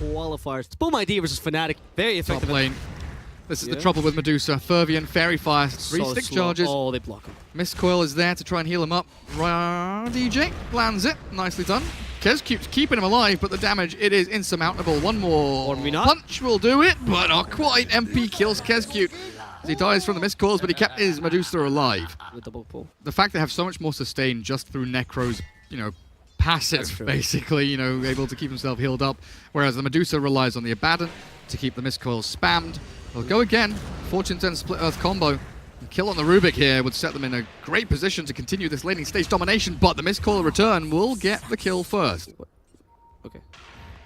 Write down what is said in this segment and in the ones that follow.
Qualifiers. It's Boom ID versus Fnatic. Very effective. Top lane. This is the trouble with Medusa. Fervian, Fairy Fire, three stick charges. Oh, they block him. Mist Coil is there to try and heal him up. DJ lands it. Nicely done. Kescute's keeping him alive, but the damage, it is insurmountable. One more punch will do it, but not quite. MP kills Kescute. He dies from the Mist Coils, but he kept his Medusa alive. The double pull. The fact they have so much more sustain just through Necro's, passive, basically, able to keep himself healed up, whereas the Medusa relies on the Abaddon to keep the Mist Coils spammed. They'll go again. Fortune 10 Split Earth combo. And kill on the Rubik here would set them in a great position to continue this laning stage domination, but the Mist Coil return will get the kill first. Okay.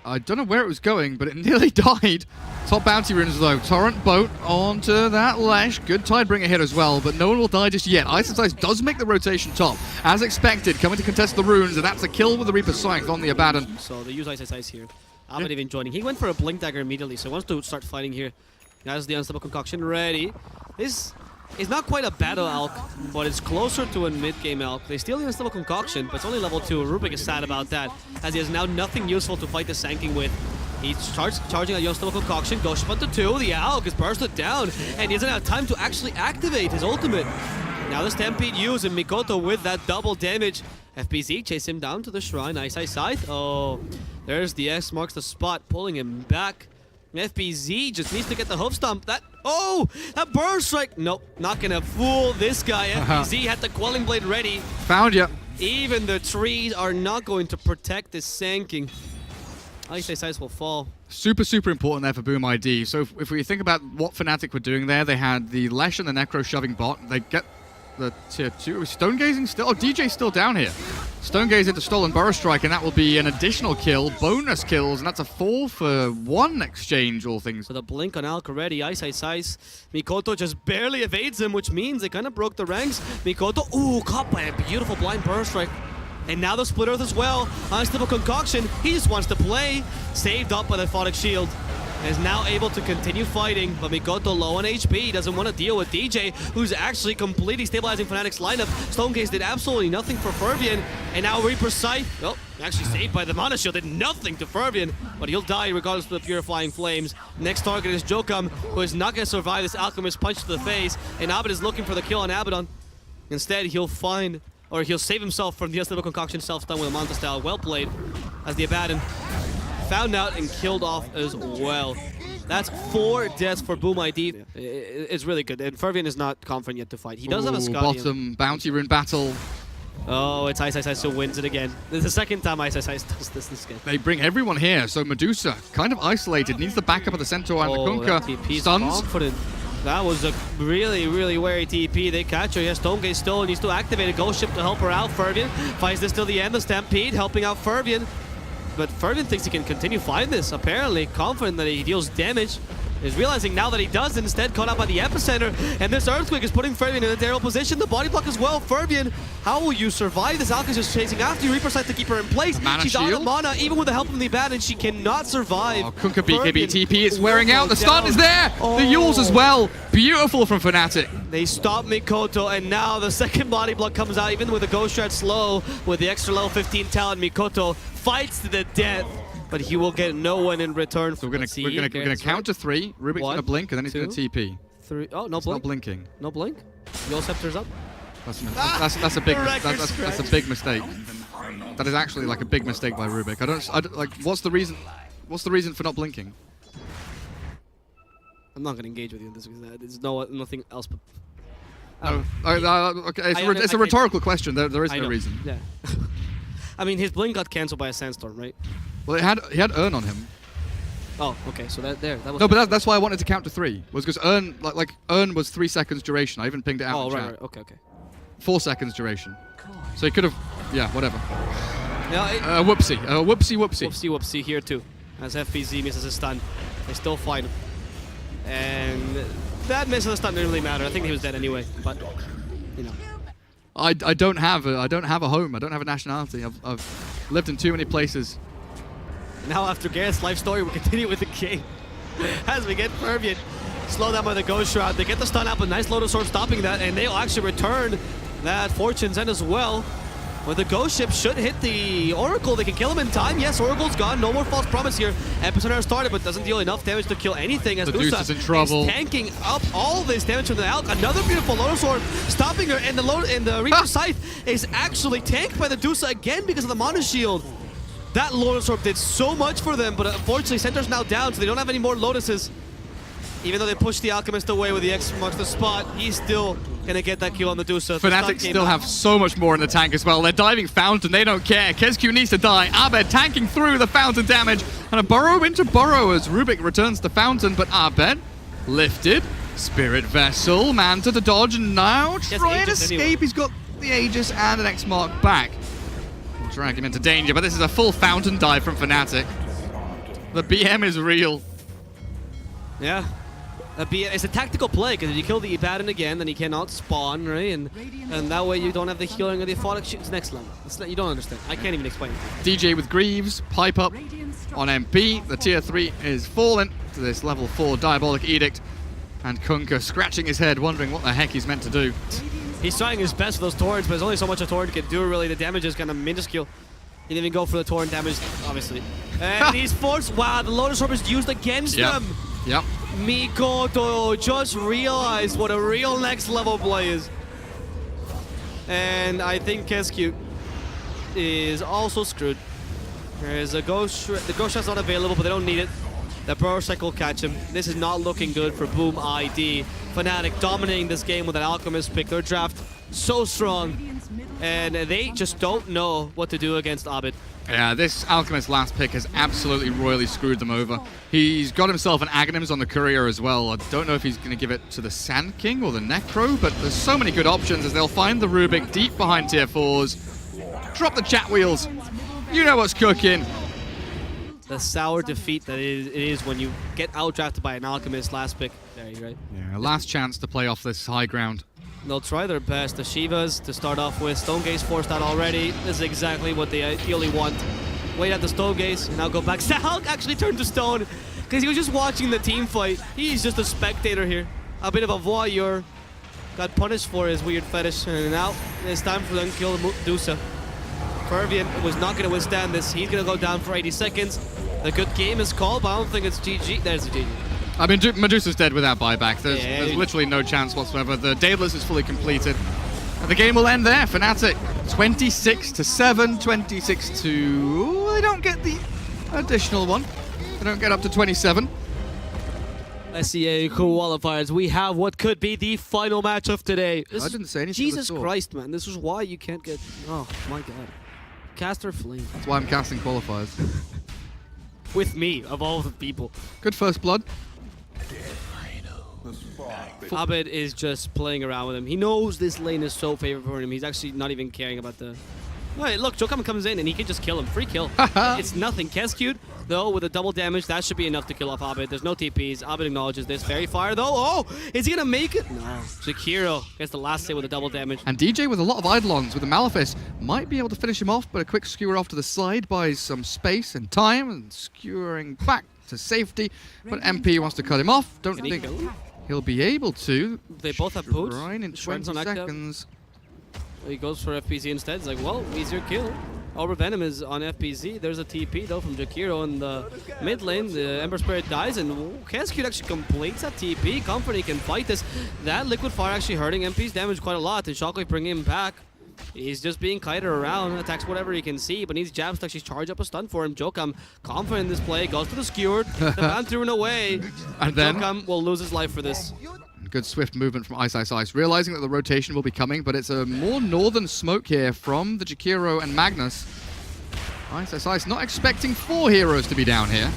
I don't know where it was going, but it nearly died. Top bounty runes though. Torrent boat onto that Lesh. Good Tidebringer hit as well, but no one will die just yet. Ice and Size does make the rotation top. As expected, coming to contest the runes, and that's a kill with the Reaper Scythe on the Abaddon. So they use Ice Ice here. Abed even joining. He went for a Blink Dagger immediately, so he wants to start fighting here. Has the Unstable Concoction ready. This is not quite a battle Alk, but it's closer to a mid-game Alk. They steal the Unstable Concoction, but it's only level 2. Rubik is sad about that, as he has now nothing useful to fight the Sanking with. He starts charging a Unstable Concoction, goes up to 2, the Alk is bursted down, and he doesn't have time to actually activate his ultimate. Now the Stampede used, and Mikoto with that double damage. FBZ chase him down to the Shrine, Ice Ice Scythe. Oh, there's the X marks the spot, pulling him back. FBZ just needs to get the hoof stomp. That burst strike. Nope, not gonna fool this guy. FBZ had the Quelling Blade ready. Found ya. Even the trees are not going to protect this Sanking. Ice Ice Ice will fall. Super, super important there for Boom ID. So if we think about what Fnatic were doing there, they had the Lesh and the Necro shoving bot. They get the tier 2. Stone Gazing still. Oh, DJ's still down here. Stone Gaze into Stolen Burrow Strike, and that will be an additional kill. Bonus kills, and that's a 4-for-1 exchange, all things. With a blink on Alk already, Ice Ice Ice. Mikoto just barely evades him, which means they kind of broke the ranks. Mikoto, caught by a beautiful blind Burrow Strike. And now the Split Earth as well. Unstable Concoction, he just wants to play. Saved up by the Photic Shield. Is now able to continue fighting, but Mikoto low on HP, doesn't want to deal with DJ, who's actually completely stabilizing Fnatic's lineup. Stonegaze did absolutely nothing for Fervian, and now Reaper Scythe, actually saved by the Mana Shield, did nothing to Fervian, but he'll die regardless of the Purifying Flames. Next target is Jokam, who is not going to survive this Alchemist punch to the face, and Abed is looking for the kill on Abaddon. Instead, he'll save himself from the Unstable Concoction self-stun with a Manta style. Well played, as the Abaddon found out and killed off as well. That's 4 deaths for Boom ID. It's really good. And Fervian is not confident yet to fight. He does have a Scotty. Bottom bounty rune battle. Oh, it's Ice Ice Ice who wins it again. This is the second time Ice Ice Ice does this game. They bring everyone here, so Medusa, kind of isolated, needs the backup of the Centaur and the Kunkka. Stuns. Confident. That was a really, really wary TP. They catch her. Yes, Stonegaze still needs to activate a Ghost Ship to help her out. Fervian fights this till the end. The Stampede helping out Fervian. But Fervian thinks he can continue fighting this, apparently confident that he deals damage. Is realizing now that he does, instead caught out by the Epicenter, and this Earthquake is putting Fervian in a terrible position. The body block as well. Fervian, how will you survive this? Alka's just chasing after you. Reaper Scythe to keep her in place. She's out of mana, even with the help from the Abaddon, she cannot survive. Oh, Kunkka BKB TP is wearing out. The stun is there. The Yules as well. Beautiful from Fnatic. They stop Mikoto, and now the second body block comes out, even with the Ghost Shred slow, with the extra level 15 talent. Mikoto fights to the death, but he will get no one in return. So we're gonna count to 3. Rubik's gonna blink, and then he's gonna TP. 3. Oh, no blink. Not blinking. No blink. Yule Scepter's up. That's a big that's a big mistake. That is actually like a big mistake by Rubik. I don't like. What's the reason? What's the reason for not blinking? I'm not gonna engage with you in this because there's nothing else. But okay, it's a rhetorical question. There is no reason. Yeah. I mean, his blink got cancelled by a sandstorm, right? Well, he had Urn on him. Oh, okay. So that was. No, but that's why I wanted to count to 3. Was because Urn Urn was 3 seconds duration. I even pinged it out. Oh, in right, chat. right. Okay, okay. 4 seconds duration. So he could have. Yeah, whatever. Yeah. Whoopsie. Whoopsie. Whoopsie. Whoopsie here too. As FBZ misses his stun, they still fight him. And that miss of the stun didn't really matter. I think he was dead anyway. But you know. I don't have a home. I don't have a nationality. I've lived in too many places. Now after Garrett's life story, we continue with the game. As we get Fervian slowed down by the Ghost Shroud. They get the stun up, a nice Lotus Sword stopping that, and they'll actually return that Fortune's End as well. But the Ghost Ship should hit the Oracle. They can kill him in time. Yes, Oracle's gone. No more false promise here. Epicenter started, but doesn't deal enough damage to kill anything. As Medusa's Dusa in trouble. is tanking up all this damage from the Elk. Another beautiful Lotus Orb stopping her, and the Reaper Scythe is actually tanked by the Dusa again because of the Mana Shield. That Lotus Orb did so much for them, but unfortunately Center's now down, so they don't have any more Lotuses. Even though they pushed the Alchemist away with the X marks the spot, he's still gonna get that kill on the Dusa. Fnatic still have so much more in the tank as well. They're diving Fountain, they don't care. KezQ needs to die. Abed tanking through the Fountain damage, and a burrow into burrow as Rubik returns the Fountain, but Abed lifted. Spirit Vessel, Manta to dodge, and now trying to escape. Anyway. He's got the Aegis and an X mark back. We'll drag him into danger, but this is a full Fountain dive from Fnatic. The BM is real. Yeah. It's a tactical play, because if you kill the Abaddon again, then he cannot spawn, right? And that way you don't have the healing or the aphotic shoot. It's next level. You don't understand. I can't even explain it. DJ with Greaves, pipe up on MP. The tier 3 is fallen to this level 4 Diabolic Edict. And Kunkka scratching his head, wondering what the heck he's meant to do. He's trying his best for those torrents, but there's only so much a torrent can do, really. The damage is kind of minuscule. He didn't even go for the torrent damage, obviously. And he's forced. Wow, the Lotus Orb is used against them. Yep. Mikoto just realized what a real next level play is. And I think KezQ is also screwed. There's a Ghost the Ghost Shot's not available, but they don't need it. The Burrow Strike will catch him. This is not looking good for Boom ID. Fnatic dominating this game with an Alchemist pick. Their draft so strong. And they just don't know what to do against Abed. Yeah, this Alchemist last pick has absolutely royally screwed them over. He's got himself an Aghanims on the Courier as well. I don't know if he's going to give it to the Sand King or the Necro, but there's so many good options as they'll find the Rubik deep behind tier 4s. Drop the chat wheels. You know what's cooking. The sour defeat that it is when you get outdrafted by an Alchemist last pick. There you go. Right? Yeah, last chance to play off this high ground. They'll try their best. The Shivas to start off with. Stonegaze forced out already. This is exactly what they ideally want. Wait at the Stonegaze, and now go back. Salk actually turned to stone because he was just watching the team fight. He's just a spectator here. A bit of a voyeur. Got punished for his weird fetish, and now it's time for them to kill Dusa. Fervian was not going to withstand this. He's going to go down for 80 seconds. The good game is called, but I don't think it's GG. There's the GG. I mean, Medusa's dead without buyback. There's literally no chance whatsoever. The Daedalus is fully completed. And the game will end there. Fnatic 26-7, 26-... They don't get the additional one. They don't get up to 27. SEA Qualifiers, we have what could be the final match of today. I didn't say anything. Jesus Christ, man. This is why you can't get... Oh, my God. Caster Flame. That's why I'm casting Qualifiers. With me, of all the people. Good first blood. Abed is just playing around with him. He knows this lane is so favorable for him. He's actually not even caring about the... Right, look, Jokam comes in and he can just kill him. Free kill. It's nothing. KezQ, though, with a double damage, that should be enough to kill off Abed. There's no TPs. Abed acknowledges this. Fairy Fire, though. Oh, is he going to make it? No. Jakiro gets the last hit with a double damage. And DJ with a lot of Eidolons with the Malefice might be able to finish him off, but a quick skewer off to the side buys some space and time and skewering back to safety. But MP wants to cut him off. Don't think he'll be able to. They both have boots. Right in 20 seconds. He goes for FPZ instead. It's like, well, easier kill. Over Venom is on FPZ. There's a TP though from Jakiro in the mid lane. The Ember Spirit dies and KezQ actually completes that TP. Comfort, can fight this. That Liquid Fire actually hurting MP's damage quite a lot. And Shockwave bringing him back. He's just being kited around, attacks whatever he can see, but needs jabs to actually charge up a stun for him. Jokam, confident in this play, goes to the skewered. The man threw it away. And then Jokam will lose his life for this. Good swift movement from Ice Ice Ice, realizing that the rotation will be coming, but it's a more northern smoke here from the Jakiro and Magnus. Ice Ice Ice not expecting 4 heroes to be down here.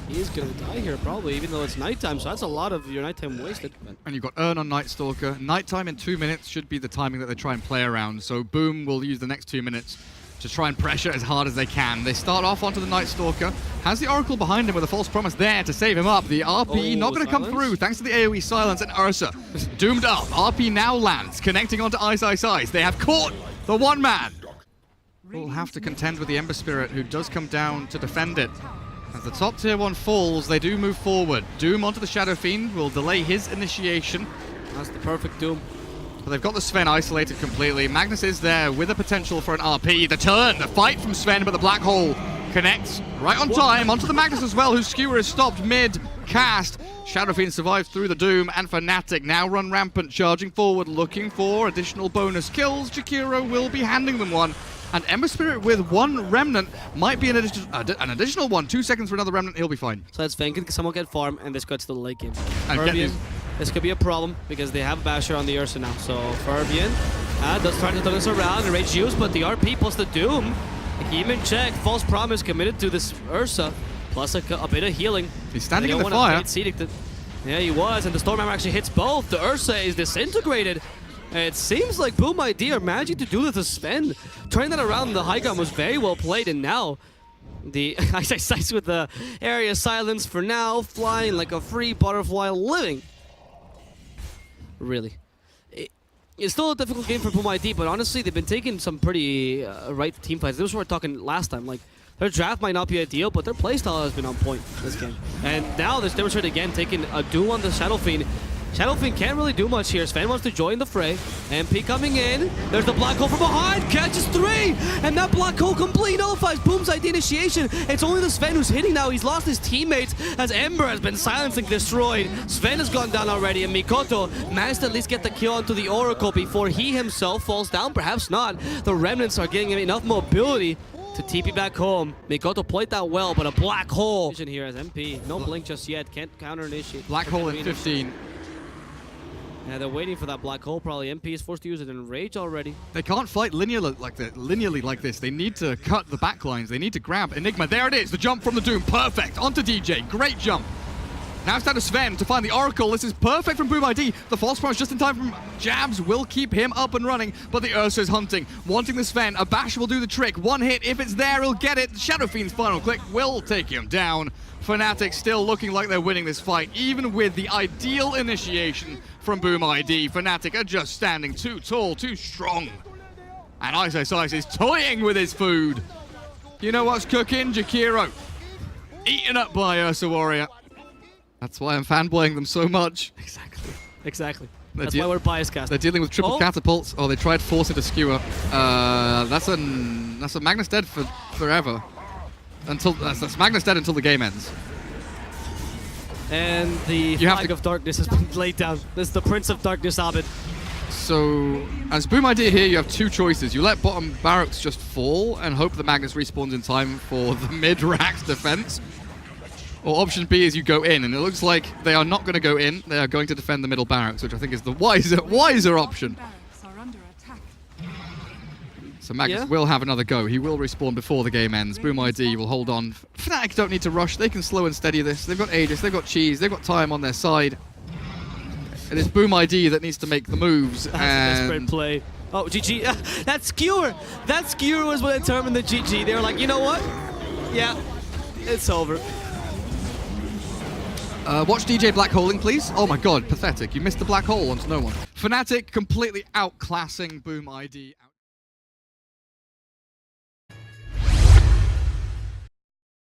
He's gonna die here probably, even though it's nighttime, so that's a lot of your nighttime wasted. And you've got Urn on Night Stalker. Nighttime in 2 minutes should be the timing that they try and play around, so Boom will use the next 2 minutes to try and pressure as hard as they can. They start off onto the Night Stalker. Has the Oracle behind him with a false promise there to save him up. The RP not going to come through thanks to the AoE silence, and Ursa doomed up. RP now lands, connecting onto Ice Ice Ice. They have caught the one man. Will have to contend with the Ember Spirit, who does come down to defend it. As the top tier 1 falls, they do move forward. Doom onto the Shadow Fiend will delay his initiation. That's the perfect Doom. But they've got the Sven isolated completely. Magnus is there with a potential for an RP. The turn, the fight from Sven, but the black hole connects right on time onto the Magnus as well, whose skewer is stopped mid-cast. Shadow Fiend survives through the Doom, and Fnatic now run rampant, charging forward, looking for additional bonus kills. Jakiro will be handing them one. And Ember Spirit with one Remnant might be an additional one. 2 seconds for another Remnant, he'll be fine. So that's Sven can someone get farm, and this gets to the late game. And this could be a problem because they have Basher on the Ursa now. So Ferbian does try to turn this around and Rage use, but the RP plus the Doom. Even check, False Promise committed to this Ursa, plus a bit of healing. He's standing in the fire. Yeah, he was, and the Stormhammer actually hits both. The Ursa is disintegrated. It seems like Boom ID are managing to do this to Sven. Turning that around, the high ground was very well played, and now the Ice with the area silence for now, flying like a free butterfly, living. Really. It's still a difficult game for Boom ID, but honestly, they've been taking some pretty right team fights. This was what we were talking last time. Like, their draft might not be ideal, but their playstyle has been on point this game. And now they're demonstrated again, taking a duel on the Shadow Fiend. Shadow Fiend can't really do much here. Sven wants to join the fray. MP coming in. There's the black hole from behind. Catches 3. And that black hole completely nullifies Boom's ID initiation. It's only the Sven who's hitting now. He's lost his teammates as Ember has been silenced and destroyed. Sven has gone down already, and Mikoto managed to at least get the kill onto the Oracle before he himself falls down. Perhaps not. The Remnants are getting him enough mobility to TP back home. Mikoto played that well, but a black hole. Vision here as MP. No blink just yet. Can't counter initiate. Black hole in 15. Yeah, they're waiting for that black hole. Probably MP is forced to use it in Rage already. They can't fight linearly like this. They need to cut the backlines. They need to grab Enigma. There it is. The jump from the Doom. Perfect. Onto DJ. Great jump. Now it's down to Sven to find the Oracle. This is perfect from Boom ID. The false promise just in time from Jabs will keep him up and running, but the Ursa is hunting, wanting the Sven. A bash will do the trick. One hit. If it's there, he'll get it. Shadow Fiend's final click will take him down. Fnatic still looking like they're winning this fight, even with the ideal initiation from Boom ID. Fnatic are just standing too tall, too strong. And Ice is toying with his food. You know what's cooking? Jakiro. Eaten up by Ursa Warrior. That's why I'm fanboying them so much. Exactly. That's why we're bias cast. They're dealing with triple catapults. Oh, they tried forcing a skewer. That's a Magnus dead for forever. That's Magnus dead until the game ends. And the flag of darkness has been laid down. This is the Prince of Darkness, Abed. So, as Boom ID here, you have two choices. You let bottom barracks just fall and hope that Magnus respawns in time for the mid-rack's defense. Or option B is you go in, and it looks like they are not going to go in. They are going to defend the middle barracks, which I think is the wiser option. So Magnus will have another go. He will respawn before the game ends. Boom ID will hold on. Fnatic don't need to rush. They can slow and steady this. They've got Aegis, they've got Cheese, they've got time on their side. It is Boom ID that needs to make the moves. That's a desperate play. Oh, GG. That skewer! That skewer was what determined the GG. They were like, you know what? Yeah, it's over. Watch DJ black holing, please. Oh my god, pathetic. You missed the black hole onto no one. Fnatic completely outclassing Boom ID.